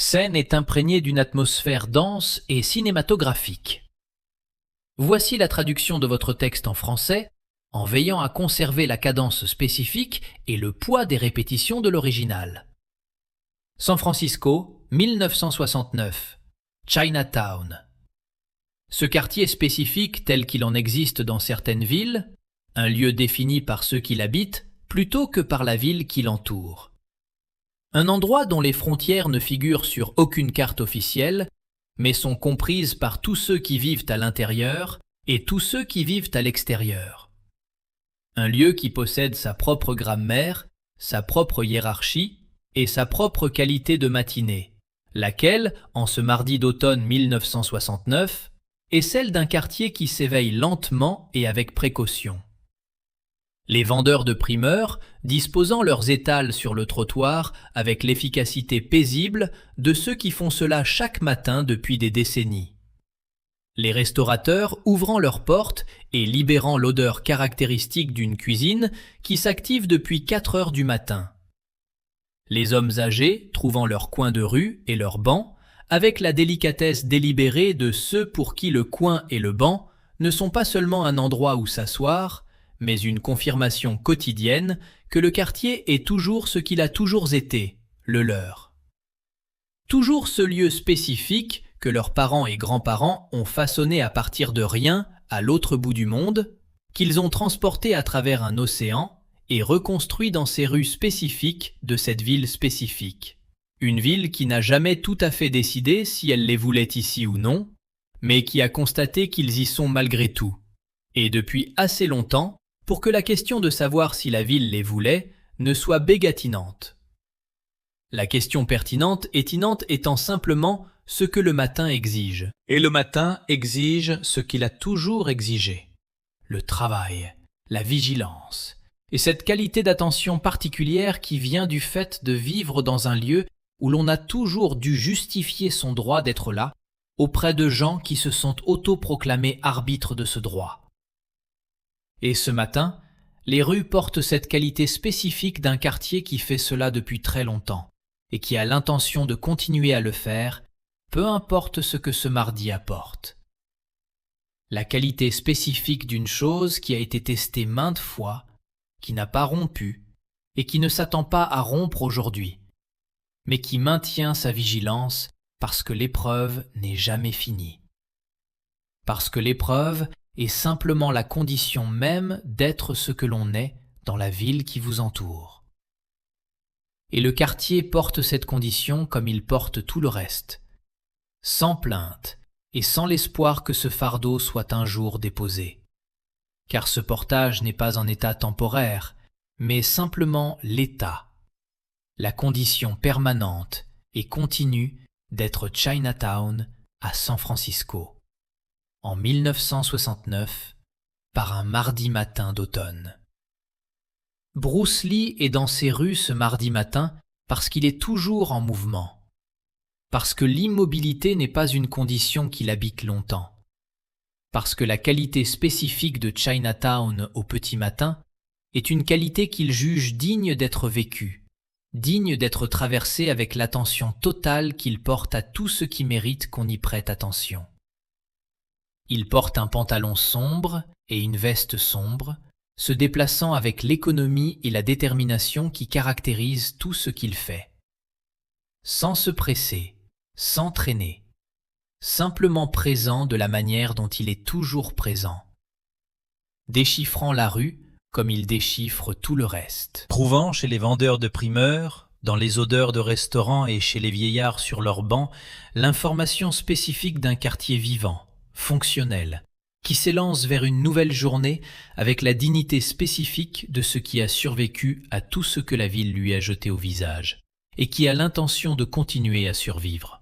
Scène est imprégnée d'une atmosphère dense et cinématographique. Voici la traduction de votre texte en français, en veillant à conserver la cadence spécifique et le poids des répétitions de l'original. San Francisco, 1969. Chinatown. Ce quartier spécifique tel qu'il en existe dans certaines villes, un lieu défini par ceux qui l'habitent plutôt que par la ville qui l'entoure. Un endroit dont les frontières ne figurent sur aucune carte officielle, mais sont comprises par tous ceux qui vivent à l'intérieur et tous ceux qui vivent à l'extérieur. Un lieu qui possède sa propre grammaire, sa propre hiérarchie et sa propre qualité de matinée, laquelle, en ce mardi d'automne 1969, est celle d'un quartier qui s'éveille lentement et avec précaution. Les vendeurs de primeurs disposant leurs étals sur le trottoir avec l'efficacité paisible de ceux qui font cela chaque matin depuis des décennies. Les restaurateurs ouvrant leurs portes et libérant l'odeur caractéristique d'une cuisine qui s'active depuis 4 heures du matin. Les hommes âgés trouvant leur coin de rue et leur banc avec la délicatesse délibérée de ceux pour qui le coin et le banc ne sont pas seulement un endroit où s'asseoir, mais une confirmation quotidienne que le quartier est toujours ce qu'il a toujours été, le leur. Toujours ce lieu spécifique que leurs parents et grands-parents ont façonné à partir de rien à l'autre bout du monde, qu'ils ont transporté à travers un océan et reconstruit dans ces rues spécifiques de cette ville spécifique. Une ville qui n'a jamais tout à fait décidé si elle les voulait ici ou non, mais qui a constaté qu'ils y sont malgré tout, et depuis assez longtemps pour que la question de savoir si la ville les voulait ne soit bégatinante. La question pertinente étant simplement ce que le matin exige. Et le matin exige ce qu'il a toujours exigé. Le travail, la vigilance, et cette qualité d'attention particulière qui vient du fait de vivre dans un lieu où l'on a toujours dû justifier son droit d'être là, auprès de gens qui se sont autoproclamés arbitres de ce droit. Et ce matin, les rues portent cette qualité spécifique d'un quartier qui fait cela depuis très longtemps, et qui a l'intention de continuer à le faire, peu importe ce que ce mardi apporte. La qualité spécifique d'une chose qui a été testée maintes fois, qui n'a pas rompu, et qui ne s'attend pas à rompre aujourd'hui, mais qui maintient sa vigilance parce que l'épreuve n'est jamais finie. Parce que l'épreuve est simplement la condition même d'être ce que l'on est dans la ville qui vous entoure. Et le quartier porte cette condition comme il porte tout le reste, sans plainte et sans l'espoir que ce fardeau soit un jour déposé. Car ce portage n'est pas en état temporaire, mais simplement l'état, la condition permanente et continue d'être Chinatown à San Francisco, en 1969, par un mardi matin d'automne. Bruce Lee est dans ces rues ce mardi matin parce qu'il est toujours en mouvement, parce que l'immobilité n'est pas une condition qu'il habite longtemps, parce que la qualité spécifique de Chinatown au petit matin est une qualité qu'il juge digne d'être vécue, digne d'être traversée avec l'attention totale qu'il porte à tout ce qui mérite qu'on y prête attention. Il porte un pantalon sombre et une veste sombre, se déplaçant avec l'économie et la détermination qui caractérisent tout ce qu'il fait. Sans se presser, sans traîner, simplement présent de la manière dont il est toujours présent. Déchiffrant la rue comme il déchiffre tout le reste. Trouvant chez les vendeurs de primeurs, dans les odeurs de restaurants et chez les vieillards sur leurs bancs, l'information spécifique d'un quartier vivant, fonctionnel, qui s'élance vers une nouvelle journée avec la dignité spécifique de ce qui a survécu à tout ce que la ville lui a jeté au visage, et qui a l'intention de continuer à survivre.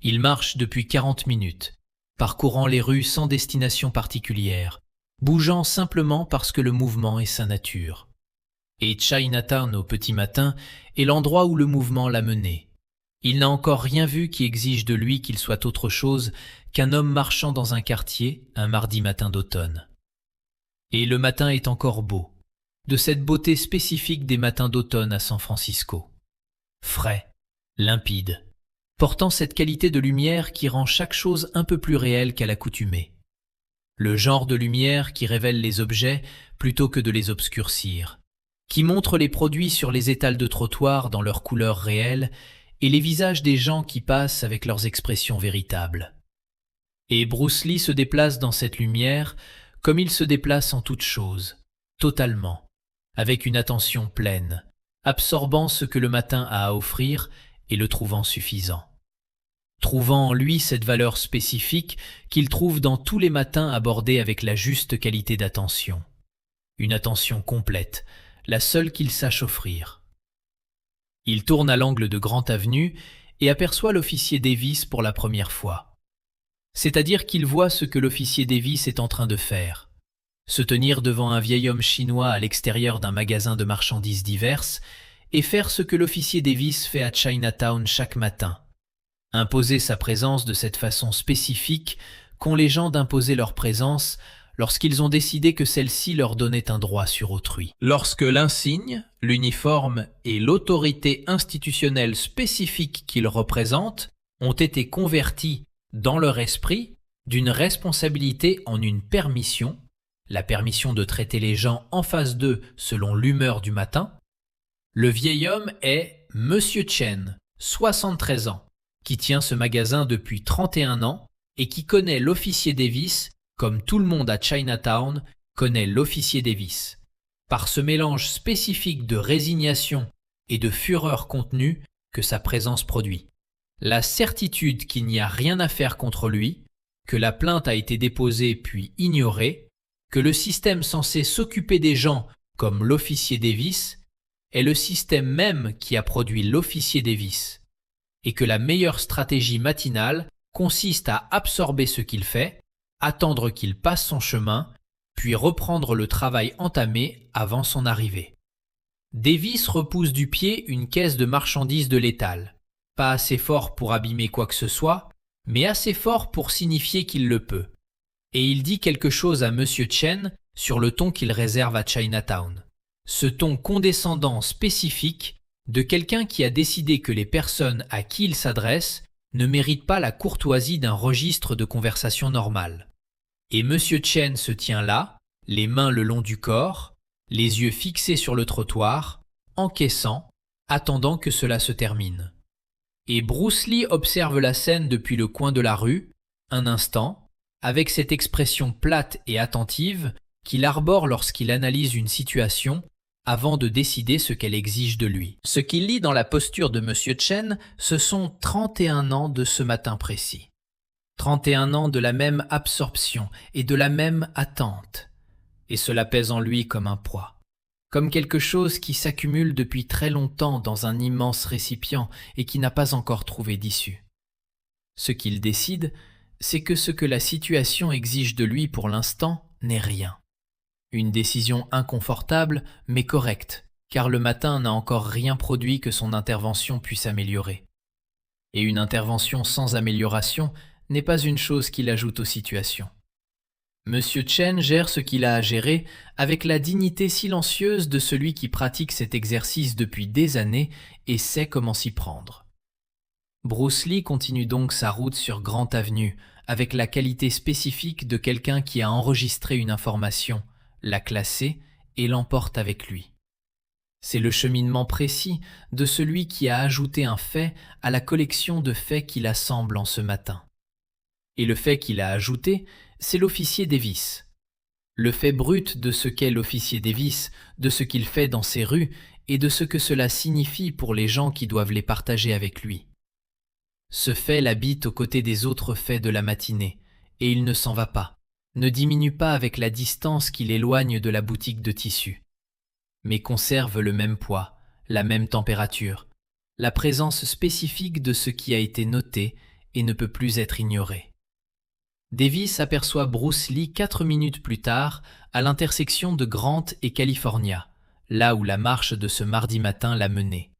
Il marche depuis 40 minutes, parcourant les rues sans destination particulière, bougeant simplement parce que le mouvement est sa nature. Et Chinatown au petit matin est l'endroit où le mouvement l'a mené. Il n'a encore rien vu qui exige de lui qu'il soit autre chose qu'un homme marchant dans un quartier un mardi matin d'automne. Et le matin est encore beau, de cette beauté spécifique des matins d'automne à San Francisco. Frais, limpide, portant cette qualité de lumière qui rend chaque chose un peu plus réelle qu'à l'accoutumée. Le genre de lumière qui révèle les objets plutôt que de les obscurcir, qui montre les produits sur les étals de trottoir dans leur couleur réelle et les visages des gens qui passent avec leurs expressions véritables. Et Bruce Lee se déplace dans cette lumière comme il se déplace en toute chose, totalement, avec une attention pleine, absorbant ce que le matin a à offrir et le trouvant suffisant. Trouvant en lui cette valeur spécifique qu'il trouve dans tous les matins abordés avec la juste qualité d'attention. Une attention complète, la seule qu'il sache offrir. Il tourne à l'angle de Grant Avenue et aperçoit l'officier Davis pour la première fois. C'est-à-dire qu'il voit ce que l'officier Davis est en train de faire. Se tenir devant un vieil homme chinois à l'extérieur d'un magasin de marchandises diverses et faire ce que l'officier Davis fait à Chinatown chaque matin. Imposer sa présence de cette façon spécifique qu'ont les gens d'imposer leur présence lorsqu'ils ont décidé que celle-ci leur donnait un droit sur autrui. Lorsque l'insigne, l'uniforme et l'autorité institutionnelle spécifique qu'ils représentent ont été convertis dans leur esprit d'une responsabilité en une permission, la permission de traiter les gens en face d'eux selon l'humeur du matin, le vieil homme est Monsieur Chen, 73 ans, qui tient ce magasin depuis 31 ans et qui connaît l'officier Davis comme tout le monde à Chinatown connaît l'officier Davis, par ce mélange spécifique de résignation et de fureur contenue que sa présence produit. La certitude qu'il n'y a rien à faire contre lui, que la plainte a été déposée puis ignorée, que le système censé s'occuper des gens comme l'officier Davis est le système même qui a produit l'officier Davis, et que la meilleure stratégie matinale consiste à absorber ce qu'il fait, attendre qu'il passe son chemin, puis reprendre le travail entamé avant son arrivée. Davis repousse du pied une caisse de marchandises de l'étal, pas assez fort pour abîmer quoi que ce soit, mais assez fort pour signifier qu'il le peut. Et il dit quelque chose à Monsieur Chen sur le ton qu'il réserve à Chinatown. Ce ton condescendant spécifique de quelqu'un qui a décidé que les personnes à qui il s'adresse ne méritent pas la courtoisie d'un registre de conversation normale. Et Monsieur Chen se tient là, les mains le long du corps, les yeux fixés sur le trottoir, encaissant, attendant que cela se termine. Et Bruce Lee observe la scène depuis le coin de la rue, un instant, avec cette expression plate et attentive qu'il arbore lorsqu'il analyse une situation avant de décider ce qu'elle exige de lui. Ce qu'il lit dans la posture de Monsieur Chen, ce sont 31 ans de ce matin précis. 31 ans de la même absorption et de la même attente. Et cela pèse en lui comme un poids. Comme quelque chose qui s'accumule depuis très longtemps dans un immense récipient et qui n'a pas encore trouvé d'issue. Ce qu'il décide, c'est que ce que la situation exige de lui pour l'instant n'est rien. Une décision inconfortable, mais correcte, car le matin n'a encore rien produit que son intervention puisse améliorer. Et une intervention sans amélioration n'est pas une chose qu'il ajoute aux situations. Monsieur Chen gère ce qu'il a à gérer avec la dignité silencieuse de celui qui pratique cet exercice depuis des années et sait comment s'y prendre. Bruce Lee continue donc sa route sur Grant Avenue avec la qualité spécifique de quelqu'un qui a enregistré une information, l'a classée et l'emporte avec lui. C'est le cheminement précis de celui qui a ajouté un fait à la collection de faits qu'il assemble en ce matin. Et le fait qu'il a ajouté, c'est l'officier Davis. Le fait brut de ce qu'est l'officier Davis, de ce qu'il fait dans ces rues et de ce que cela signifie pour les gens qui doivent les partager avec lui. Ce fait l'habite aux côtés des autres faits de la matinée, et il ne s'en va pas, ne diminue pas avec la distance qui l'éloigne de la boutique de tissus, mais conserve le même poids, la même température, la présence spécifique de ce qui a été noté et ne peut plus être ignoré. Davis aperçoit Bruce Lee 4 minutes plus tard à l'intersection de Grant et California, là où la marche de ce mardi matin l'a mené.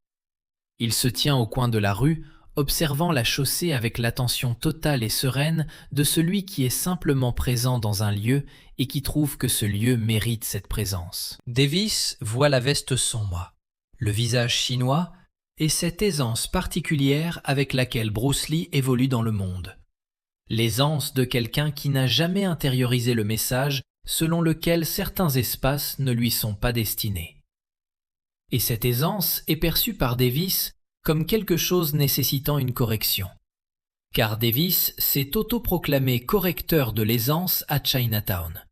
Il se tient au coin de la rue, observant la chaussée avec l'attention totale et sereine de celui qui est simplement présent dans un lieu et qui trouve que ce lieu mérite cette présence. Davis voit la veste sombre, le visage chinois, et cette aisance particulière avec laquelle Bruce Lee évolue dans le monde. L'aisance de quelqu'un qui n'a jamais intériorisé le message selon lequel certains espaces ne lui sont pas destinés. Et cette aisance est perçue par Davis comme quelque chose nécessitant une correction. Car Davis s'est autoproclamé correcteur de l'aisance à Chinatown.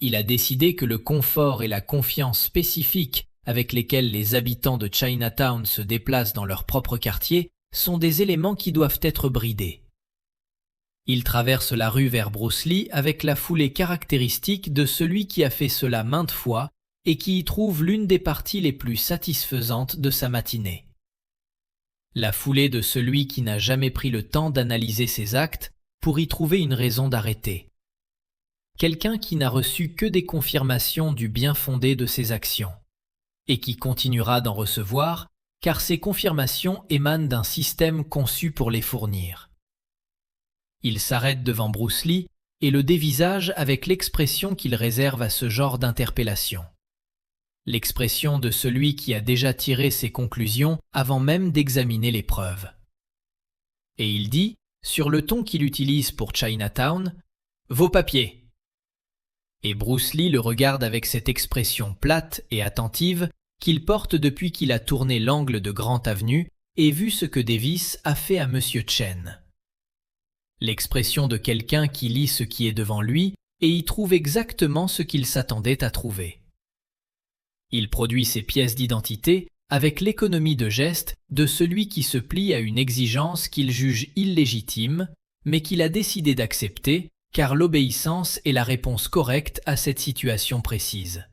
Il a décidé que le confort et la confiance spécifiques avec lesquels les habitants de Chinatown se déplacent dans leur propre quartier sont des éléments qui doivent être bridés. Il traverse la rue vers Bruce Lee avec la foulée caractéristique de celui qui a fait cela maintes fois et qui y trouve l'une des parties les plus satisfaisantes de sa matinée. La foulée de celui qui n'a jamais pris le temps d'analyser ses actes pour y trouver une raison d'arrêter. Quelqu'un qui n'a reçu que des confirmations du bien fondé de ses actions, et qui continuera d'en recevoir, car ces confirmations émanent d'un système conçu pour les fournir. Il s'arrête devant Bruce Lee et le dévisage avec l'expression qu'il réserve à ce genre d'interpellation. L'expression de celui qui a déjà tiré ses conclusions avant même d'examiner les preuves. Et il dit, sur le ton qu'il utilise pour Chinatown, « Vos papiers !» Et Bruce Lee le regarde avec cette expression plate et attentive qu'il porte depuis qu'il a tourné l'angle de Grant Avenue et vu ce que Davis a fait à Monsieur Chen. L'expression de quelqu'un qui lit ce qui est devant lui et y trouve exactement ce qu'il s'attendait à trouver. Il produit ses pièces d'identité avec l'économie de geste de celui qui se plie à une exigence qu'il juge illégitime, mais qu'il a décidé d'accepter, car l'obéissance est la réponse correcte à cette situation précise.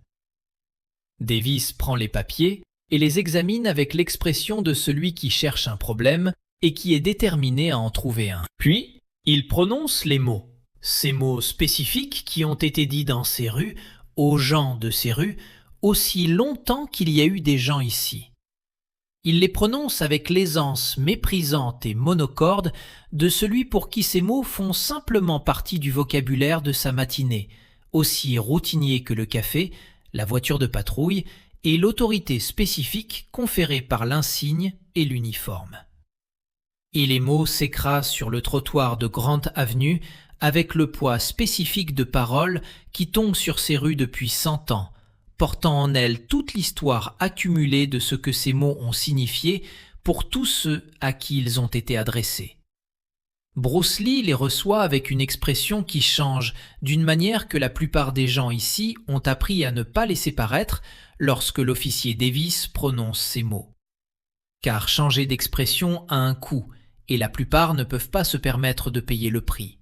Davis prend les papiers et les examine avec l'expression de celui qui cherche un problème et qui est déterminé à en trouver un. Puis, il prononce les mots, ces mots spécifiques qui ont été dits dans ces rues, aux gens de ces rues, aussi longtemps qu'il y a eu des gens ici. Il les prononce avec l'aisance méprisante et monocorde de celui pour qui ces mots font simplement partie du vocabulaire de sa matinée, aussi routinier que le café, la voiture de patrouille et l'autorité spécifique conférée par l'insigne et l'uniforme. Et les mots s'écrasent sur le trottoir de Grant Avenue avec le poids spécifique de paroles qui tombent sur ces rues depuis 100 ans, portant en elles toute l'histoire accumulée de ce que ces mots ont signifié pour tous ceux à qui ils ont été adressés. Bruce Lee les reçoit avec une expression qui change d'une manière que la plupart des gens ici ont appris à ne pas laisser paraître lorsque l'officier Davis prononce ces mots. Car changer d'expression a un coût et la plupart ne peuvent pas se permettre de payer le prix.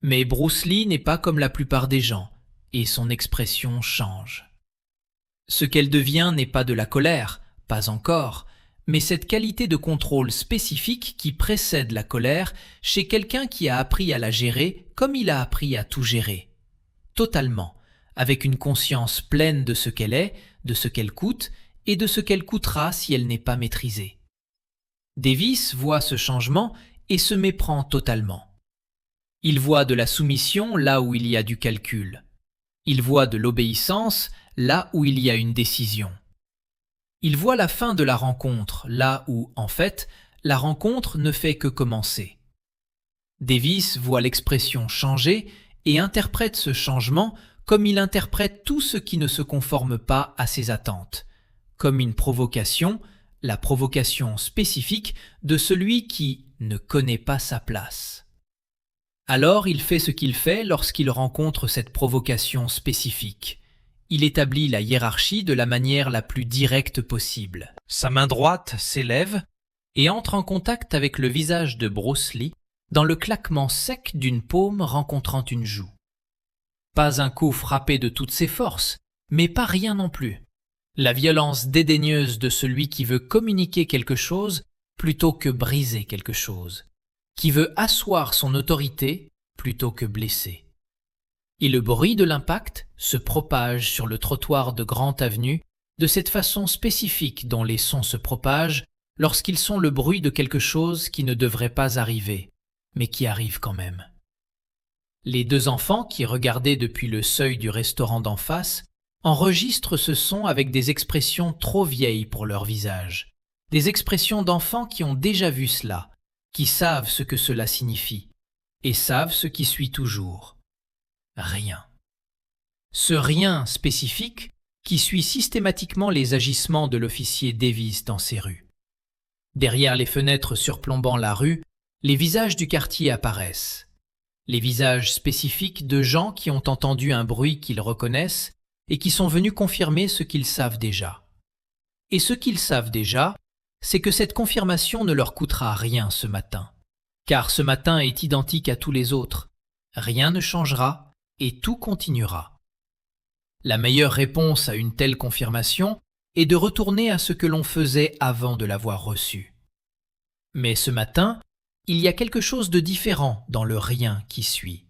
Mais Bruce Lee n'est pas comme la plupart des gens et son expression change. Ce qu'elle devient n'est pas de la colère, pas encore, mais cette qualité de contrôle spécifique qui précède la colère chez quelqu'un qui a appris à la gérer comme il a appris à tout gérer. Totalement, avec une conscience pleine de ce qu'elle est, de ce qu'elle coûte et de ce qu'elle coûtera si elle n'est pas maîtrisée. Davis voit ce changement et se méprend totalement. Il voit de la soumission là où il y a du calcul. Il voit de l'obéissance là où il y a une décision. Il voit la fin de la rencontre là où, en fait, la rencontre ne fait que commencer. Davis voit l'expression changer et interprète ce changement comme il interprète tout ce qui ne se conforme pas à ses attentes, comme une provocation, la provocation spécifique de celui qui ne connaît pas sa place. Alors il fait ce qu'il fait lorsqu'il rencontre cette provocation spécifique. Il établit la hiérarchie de la manière la plus directe possible. Sa main droite s'élève et entre en contact avec le visage de Bruce Lee dans le claquement sec d'une paume rencontrant une joue. Pas un coup frappé de toutes ses forces, mais pas rien non plus. La violence dédaigneuse de celui qui veut communiquer quelque chose plutôt que briser quelque chose, qui veut asseoir son autorité plutôt que blesser. Et le bruit de l'impact se propage sur le trottoir de Grant Avenue de cette façon spécifique dont les sons se propagent lorsqu'ils sont le bruit de quelque chose qui ne devrait pas arriver, mais qui arrive quand même. Les deux enfants qui regardaient depuis le seuil du restaurant d'en face enregistrent ce son avec des expressions trop vieilles pour leur visage, Des expressions d'enfants qui ont déjà vu cela, qui savent ce que cela signifie, et savent ce qui suit toujours. Rien. Ce rien spécifique qui suit systématiquement les agissements de l'officier Davis dans ces rues. Derrière les fenêtres surplombant la rue, les visages du quartier apparaissent. Les visages spécifiques de gens qui ont entendu un bruit qu'ils reconnaissent et qui sont venus confirmer ce qu'ils savent déjà. Et ce qu'ils savent déjà, c'est que cette confirmation ne leur coûtera rien ce matin. Car ce matin est identique à tous les autres. Rien ne changera et tout continuera. La meilleure réponse à une telle confirmation est de retourner à ce que l'on faisait avant de l'avoir reçu. Mais ce matin, il y a quelque chose de différent dans le rien qui suit.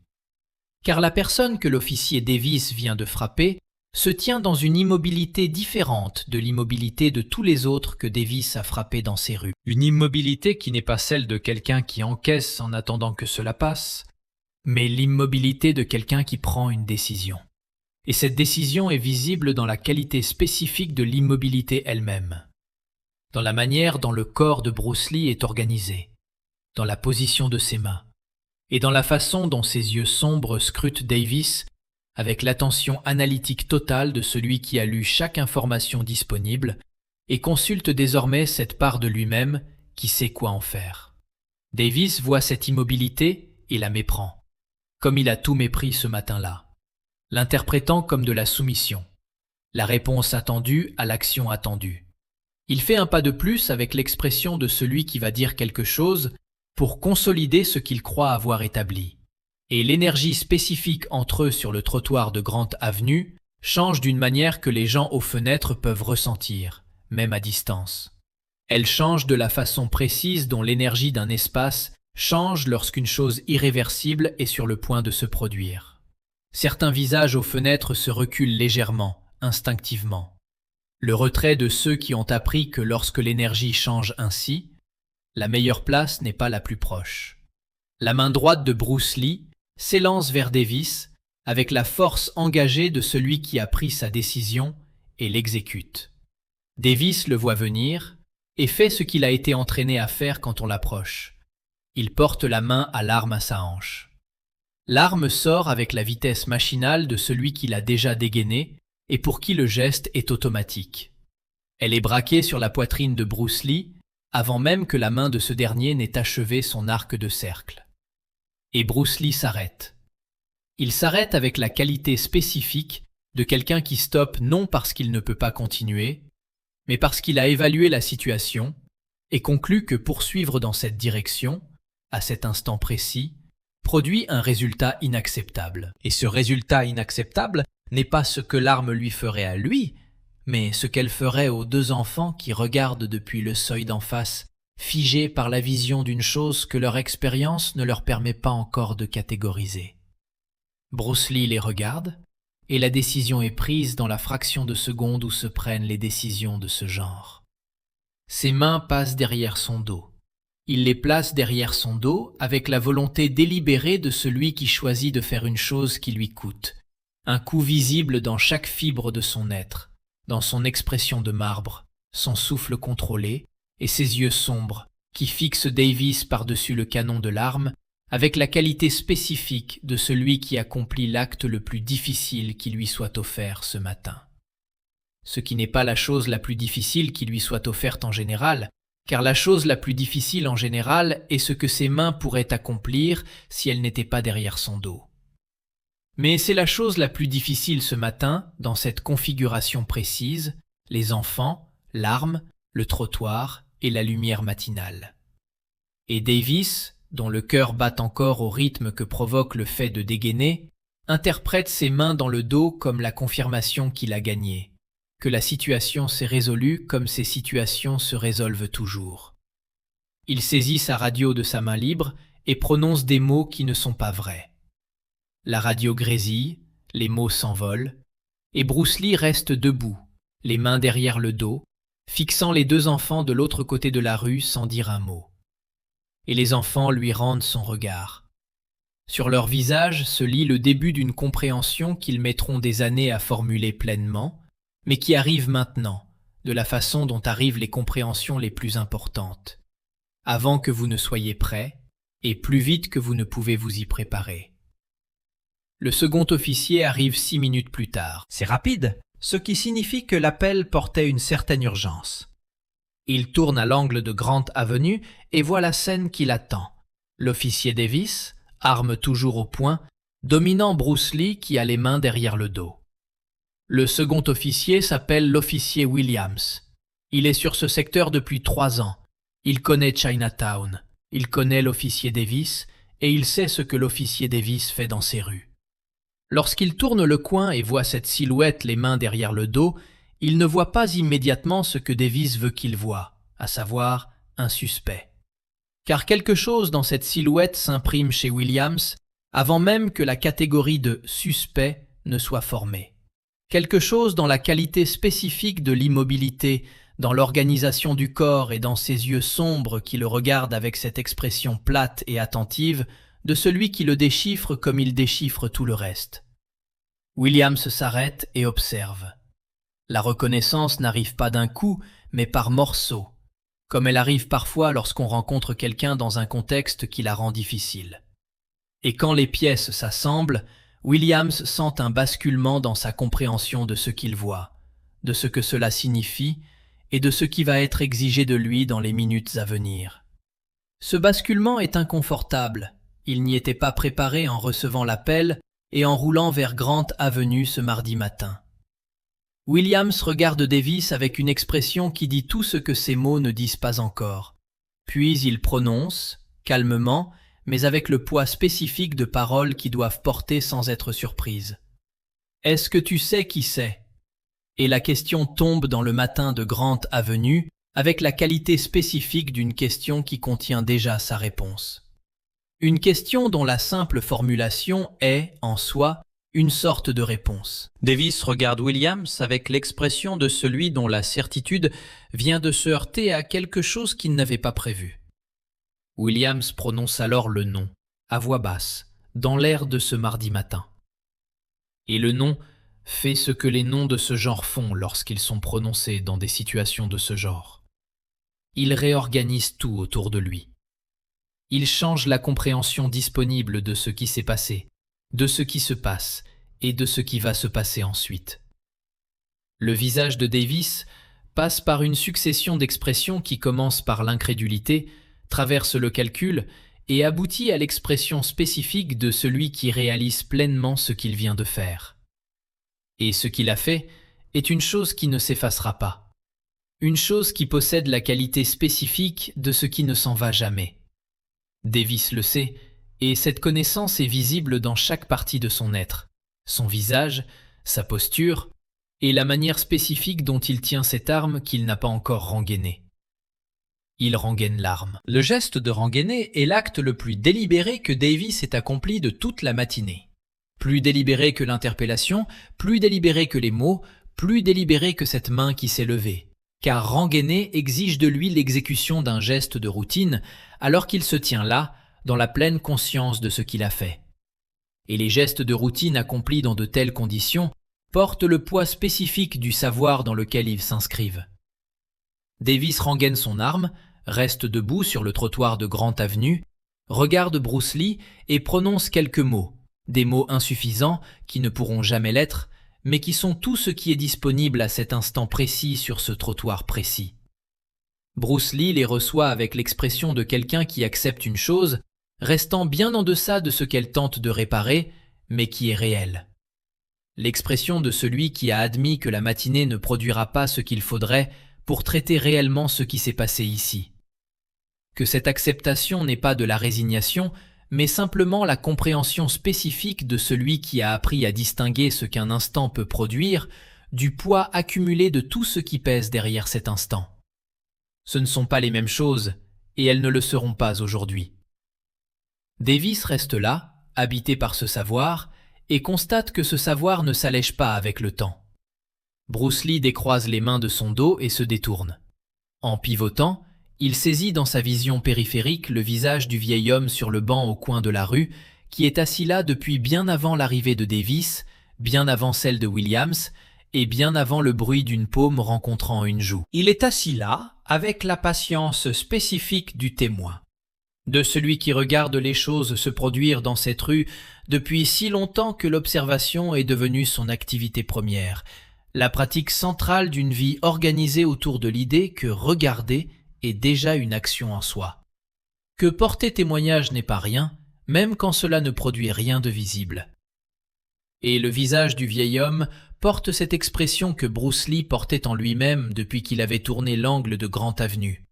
Car la personne que l'officier Davis vient de frapper se tient dans une immobilité différente de l'immobilité de tous les autres que Davis a frappés dans ces rues. Une immobilité qui n'est pas celle de quelqu'un qui encaisse en attendant que cela passe, mais l'immobilité de quelqu'un qui prend une décision. Et cette décision est visible dans la qualité spécifique de l'immobilité elle-même, dans la manière dont le corps de Bruce Lee est organisé, dans la position de ses mains, et dans la façon dont ses yeux sombres scrutent Davis avec l'attention analytique totale de celui qui a lu chaque information disponible et consulte désormais cette part de lui-même qui sait quoi en faire. Davis voit cette immobilité et la méprend, comme il a tout mépris ce matin-là, l'interprétant comme de la soumission, la réponse attendue à l'action attendue. Il fait un pas de plus avec l'expression de celui qui va dire quelque chose pour consolider ce qu'il croit avoir établi. Et l'énergie spécifique entre eux sur le trottoir de Grant Avenue change d'une manière que les gens aux fenêtres peuvent ressentir, même à distance. Elle change de la façon précise dont l'énergie d'un espace change lorsqu'une chose irréversible est sur le point de se produire. Certains visages aux fenêtres se reculent légèrement, instinctivement. Le retrait de ceux qui ont appris que lorsque l'énergie change ainsi, la meilleure place n'est pas la plus proche. La main droite de Bruce Lee s'élance vers Davis avec la force engagée de celui qui a pris sa décision et l'exécute. Davis le voit venir et fait ce qu'il a été entraîné à faire quand on l'approche. Il porte la main à l'arme à sa hanche. L'arme sort avec la vitesse machinale de celui qui l'a déjà dégainée et pour qui le geste est automatique. Elle est braquée sur la poitrine de Bruce Lee avant même que la main de ce dernier n'ait achevé son arc de cercle. Et Bruce Lee s'arrête. Il s'arrête avec la qualité spécifique de quelqu'un qui stoppe non parce qu'il ne peut pas continuer, mais parce qu'il a évalué la situation et conclut que poursuivre dans cette direction, à cet instant précis, produit un résultat inacceptable. Et ce résultat inacceptable n'est pas ce que l'arme lui ferait à lui, mais ce qu'elle ferait aux deux enfants qui regardent depuis le seuil d'en face, figés par la vision d'une chose que leur expérience ne leur permet pas encore de catégoriser. Bruce Lee les regarde, et la décision est prise dans la fraction de seconde où se prennent les décisions de ce genre. Ses mains passent derrière son dos. Il les place derrière son dos avec la volonté délibérée de celui qui choisit de faire une chose qui lui coûte, un coup visible dans chaque fibre de son être, dans son expression de marbre, son souffle contrôlé, et ses yeux sombres, qui fixent Davis par-dessus le canon de l'arme, avec la qualité spécifique de celui qui accomplit l'acte le plus difficile qui lui soit offert ce matin. Ce qui n'est pas la chose la plus difficile qui lui soit offerte en général, car la chose la plus difficile en général est ce que ses mains pourraient accomplir si elles n'étaient pas derrière son dos. Mais c'est la chose la plus difficile ce matin, dans cette configuration précise, les enfants, l'arme, le trottoir et la lumière matinale. Et Davis, dont le cœur bat encore au rythme que provoque le fait de dégainer, interprète ses mains dans le dos comme la confirmation qu'il a gagné, que la situation s'est résolue comme ces situations se résolvent toujours. Il saisit sa radio de sa main libre et prononce des mots qui ne sont pas vrais. La radio grésille, les mots s'envolent, et Bruce Lee reste debout, les mains derrière le dos, fixant les deux enfants de l'autre côté de la rue sans dire un mot. Et les enfants lui rendent son regard. Sur leur visage se lit le début d'une compréhension qu'ils mettront des années à formuler pleinement, mais qui arrive maintenant, de la façon dont arrivent les compréhensions les plus importantes, avant que vous ne soyez prêt, et plus vite que vous ne pouvez vous y préparer. Le second officier arrive 6 minutes plus tard. C'est rapide, ce qui signifie que l'appel portait une certaine urgence. Il tourne à l'angle de Grant Avenue et voit la scène qui l'attend. L'officier Davis, arme toujours au poing, dominant Bruce Lee qui a les mains derrière le dos. Le second officier s'appelle l'officier Williams. Il est sur ce secteur depuis 3 ans. Il connaît Chinatown, il connaît l'officier Davis et il sait ce que l'officier Davis fait dans ces rues. Lorsqu'il tourne le coin et voit cette silhouette les mains derrière le dos, il ne voit pas immédiatement ce que Davis veut qu'il voie, à savoir un suspect. Car quelque chose dans cette silhouette s'imprime chez Williams avant même que la catégorie de suspect ne soit formée. Quelque chose dans la qualité spécifique de l'immobilité, dans l'organisation du corps et dans ses yeux sombres qui le regardent avec cette expression plate et attentive de celui qui le déchiffre comme il déchiffre tout le reste. Williams s'arrête et observe. La reconnaissance n'arrive pas d'un coup, mais par morceaux, comme elle arrive parfois lorsqu'on rencontre quelqu'un dans un contexte qui la rend difficile. Et quand les pièces s'assemblent, Williams sent un basculement dans sa compréhension de ce qu'il voit, de ce que cela signifie et de ce qui va être exigé de lui dans les minutes à venir. Ce basculement est inconfortable. Il n'y était pas préparé en recevant l'appel et en roulant vers Grant Avenue ce mardi matin. Williams regarde Davis avec une expression qui dit tout ce que ses mots ne disent pas encore. Puis il prononce, calmement, mais avec le poids spécifique de paroles qui doivent porter sans être surprises. « Est-ce que tu sais qui c'est ?» Et la question tombe dans le matin de Grant Avenue avec la qualité spécifique d'une question qui contient déjà sa réponse. Une question dont la simple formulation est, en soi, une sorte de réponse. Davis regarde Williams avec l'expression de celui dont la certitude vient de se heurter à quelque chose qu'il n'avait pas prévu. Williams prononce alors le nom, à voix basse, dans l'air de ce mardi matin. Et le nom fait ce que les noms de ce genre font lorsqu'ils sont prononcés dans des situations de ce genre. Il réorganise tout autour de lui. Il change la compréhension disponible de ce qui s'est passé, de ce qui se passe et de ce qui va se passer ensuite. Le visage de Davis passe par une succession d'expressions qui commence par l'incrédulité, traverse le calcul et aboutit à l'expression spécifique de celui qui réalise pleinement ce qu'il vient de faire. Et ce qu'il a fait est une chose qui ne s'effacera pas, une chose qui possède la qualité spécifique de ce qui ne s'en va jamais. Davis le sait, et cette connaissance est visible dans chaque partie de son être, son visage, sa posture, et la manière spécifique dont il tient cette arme qu'il n'a pas encore rengainée. Il rengaine l'arme. Le geste de rengainer est l'acte le plus délibéré que Davis ait accompli de toute la matinée. Plus délibéré que l'interpellation, plus délibéré que les mots, plus délibéré que cette main qui s'est levée. Car rengainer exige de lui l'exécution d'un geste de routine, alors qu'il se tient là, dans la pleine conscience de ce qu'il a fait. Et les gestes de routine accomplis dans de telles conditions portent le poids spécifique du savoir dans lequel ils s'inscrivent. Davis rengaine son arme, reste debout sur le trottoir de Grant Avenue, regarde Bruce Lee et prononce quelques mots, des mots insuffisants qui ne pourront jamais l'être, mais qui sont tout ce qui est disponible à cet instant précis sur ce trottoir précis. Bruce Lee les reçoit avec l'expression de quelqu'un qui accepte une chose, restant bien en deçà de ce qu'elle tente de réparer, mais qui est réelle. L'expression de celui qui a admis que la matinée ne produira pas ce qu'il faudrait pour traiter réellement ce qui s'est passé ici. Que cette acceptation n'est pas de la résignation, mais simplement la compréhension spécifique de celui qui a appris à distinguer ce qu'un instant peut produire du poids accumulé de tout ce qui pèse derrière cet instant. Ce ne sont pas les mêmes choses, et elles ne le seront pas aujourd'hui. Davis reste là, habité par ce savoir, et constate que ce savoir ne s'allège pas avec le temps. Bruce Lee décroise les mains de son dos et se détourne. En pivotant, il saisit dans sa vision périphérique le visage du vieil homme sur le banc au coin de la rue, qui est assis là depuis bien avant l'arrivée de Davis, bien avant celle de Williams, et bien avant le bruit d'une paume rencontrant une joue. Il est assis là, avec la patience spécifique du témoin, de celui qui regarde les choses se produire dans cette rue depuis si longtemps que l'observation est devenue son activité première, la pratique centrale d'une vie organisée autour de l'idée que regarder est déjà une action en soi. Que porter témoignage n'est pas rien, même quand cela ne produit rien de visible. Et le visage du vieil homme porte cette expression que Bruce Lee portait en lui-même depuis qu'il avait tourné l'angle de Grant Avenue.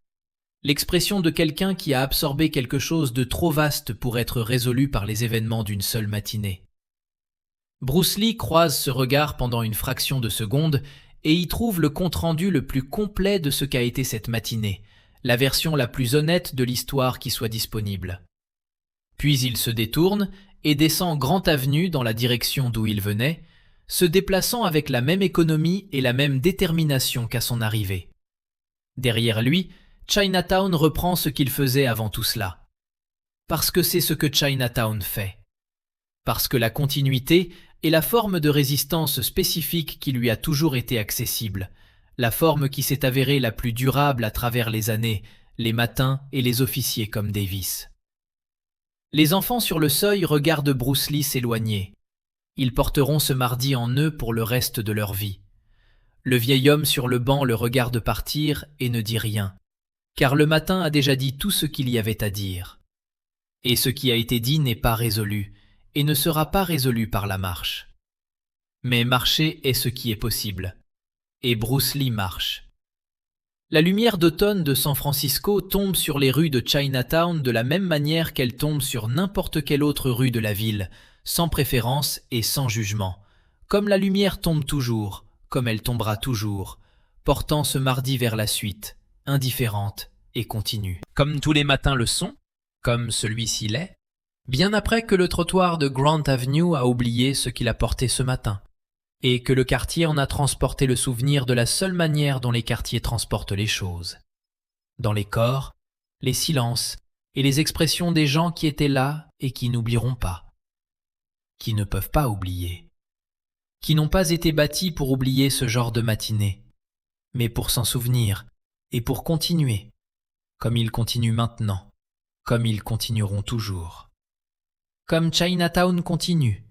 L'expression de quelqu'un qui a absorbé quelque chose de trop vaste pour être résolu par les événements d'une seule matinée. Bruce Lee croise ce regard pendant une fraction de seconde et y trouve le compte-rendu le plus complet de ce qu'a été cette matinée, la version la plus honnête de l'histoire qui soit disponible. Puis il se détourne et descend Grant Avenue dans la direction d'où il venait, se déplaçant avec la même économie et la même détermination qu'à son arrivée. Derrière lui, Chinatown reprend ce qu'il faisait avant tout cela. Parce que c'est ce que Chinatown fait. Parce que la continuité est la forme de résistance spécifique qui lui a toujours été accessible, la forme qui s'est avérée la plus durable à travers les années, les matins et les officiers comme Davis. Les enfants sur le seuil regardent Bruce Lee s'éloigner. Ils porteront ce mardi en eux pour le reste de leur vie. Le vieil homme sur le banc le regarde partir et ne dit rien, car le matin a déjà dit tout ce qu'il y avait à dire. Et ce qui a été dit n'est pas résolu, et ne sera pas résolu par la marche. Mais marcher est ce qui est possible. Et Bruce Lee marche. La lumière d'automne de San Francisco tombe sur les rues de Chinatown de la même manière qu'elle tombe sur n'importe quelle autre rue de la ville, sans préférence et sans jugement. Comme la lumière tombe toujours, comme elle tombera toujours, portant ce mardi vers la suite, indifférente et continue. Comme tous les matins le sont, comme celui-ci l'est, bien après que le trottoir de Grant Avenue a oublié ce qu'il a porté ce matin, et que le quartier en a transporté le souvenir de la seule manière dont les quartiers transportent les choses. Dans les corps, les silences et les expressions des gens qui étaient là et qui n'oublieront pas, qui ne peuvent pas oublier, qui n'ont pas été bâtis pour oublier ce genre de matinée, mais pour s'en souvenir et pour continuer, comme ils continuent maintenant, comme ils continueront toujours. Comme Chinatown continue,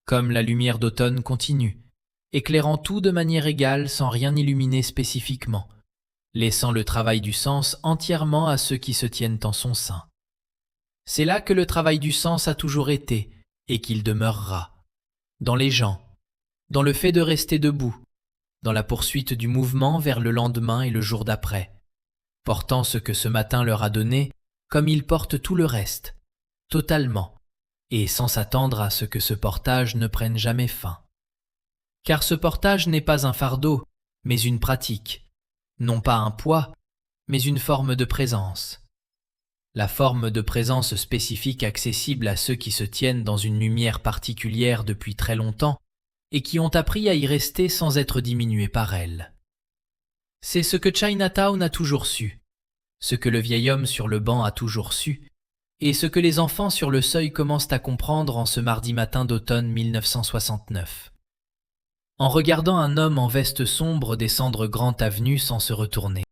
comme la lumière d'automne continue, éclairant tout de manière égale sans rien illuminer spécifiquement, laissant le travail du sens entièrement à ceux qui se tiennent en son sein. C'est là que le travail du sens a toujours été et qu'il demeurera, dans les gens, dans le fait de rester debout, dans la poursuite du mouvement vers le lendemain et le jour d'après, portant ce que ce matin leur a donné comme ils portent tout le reste, totalement, et sans s'attendre à ce que ce portage ne prenne jamais fin. Car ce portage n'est pas un fardeau, mais une pratique, non pas un poids, mais une forme de présence. La forme de présence spécifique accessible à ceux qui se tiennent dans une lumière particulière depuis très longtemps et qui ont appris à y rester sans être diminués par elle. C'est ce que Chinatown a toujours su, ce que le vieil homme sur le banc a toujours su, et ce que les enfants sur le seuil commencent à comprendre en ce mardi matin d'automne 1969. En regardant un homme en veste sombre descendre Grant Avenue sans se retourner.